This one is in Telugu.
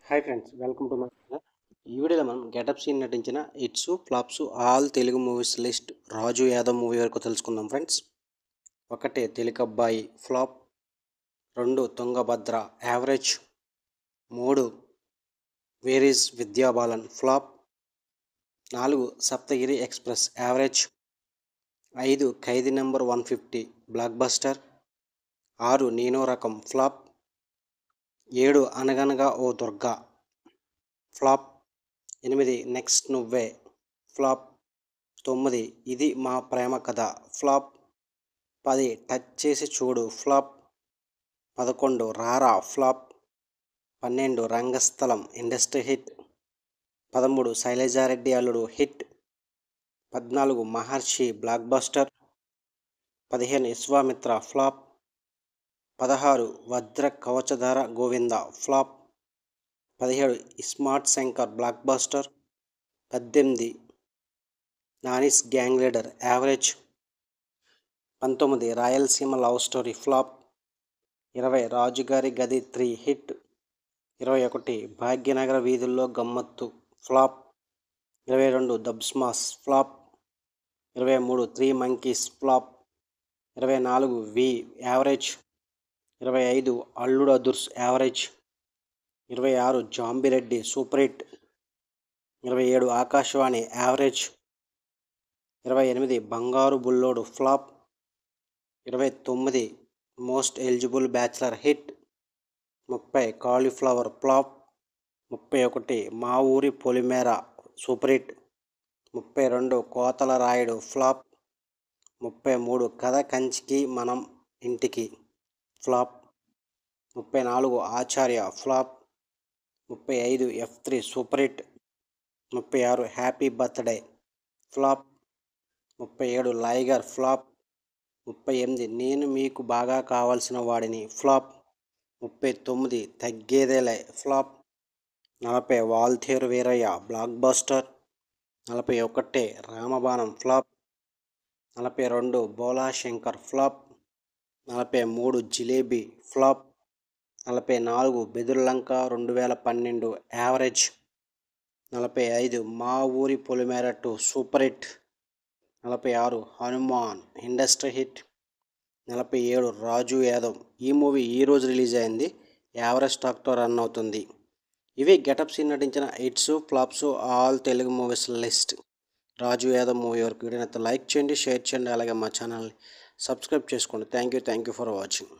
Hi friends, welcome to my channel. ఈ వీడియోలో మనం గెటప్ సీన్ నటించిన hits flops all Telugu movies list Raju Yadav movie వరకు తెలుసుకుందాం ఫ్రెండ్స్. 1 తెలికబ్బాయి flop, 2 Tungabhadra average, 3 where is Vidya Balan flop, 4 Saptagiri express average, 5 Khaidi number 150 blockbuster, 6 నీనో రకం ఫ్లాప్, 7 అనగనగా ఓ దుర్గా ఫ్లాప్, 8 నెక్స్ట్ నువ్వే ఫ్లాప్, 9 ఇది మా ప్రేమ కథ ఫ్లాప్, 10 టచ్ చేసి చూడు ఫ్లాప్, 11 రారా ఫ్లాప్, 12 రంగస్థలం ఇండస్ట్రీ హిట్, 13 శైలజారెడ్డి అల్లుడు హిట్, 14 మహర్షి బ్లాక్ బస్టర్, 15 విశ్వామిత్ర ఫ్లాప్, 16 వజ్ర కవచధార Govinda flop, 17 smart Shankar block buster, 18 Nani's gang leader average, 19 Rayalaseema love story flop, 20 రాజుగారి గది 3 హిట్, 21 భాగ్యనగర వీధుల్లో గమ్మత్తు flop, 22 దబ్స్మాస్ flop, 23 three monkeys flop, 24 వి యావరేజ్, 25 అల్లుడు అదుర్స్ average, 26 Zombie Reddy super hit, 27 Akashvani average, 28 బంగారు Bullodu flop, 29 most eligible bachelor hit, 30 cauliflower flop, 31 మా ఊరి పొలిమేర సూపర్ హిట్, 32 కోతల రాయుడు ఫ్లాప్, 33 కథ కంచికి మనం ఇంటికి flop, 34 Acharya flop, 35 F3 super hit, 36 happy birthday flop, 37 liger flop, 38 నేను మీకు బాగా కావాల్సిన వాడిని ఫ్లాప్, 39 తగ్గేదేలే flop, 40 Waltair Veerayya blockbuster, 41 Ramabanam flop, 42 Bhola Shankar flop, 43 jalebi flop, 44 Bedurulanka 2012 average, 45 మా ఊరి పొలిమేర 2 super hit, 46 Hanuman industry hit, 47 Raju Yadav. ఈ మూవీ ఈరోజు రిలీజ్ అయింది. యావరేజ్ స్టాక్తో రన్ అవుతుంది. ఇవి గెటప్ సీన్ నటించిన hits flops all Telugu movies list Raju Yadav movie వరకు. వీడియోని లైక్ చేయండి, షేర్ చేయండి, అలాగే మా ఛానల్ని సబ్స్క్రైబ్ చేసుకోండి. Thank you for watching.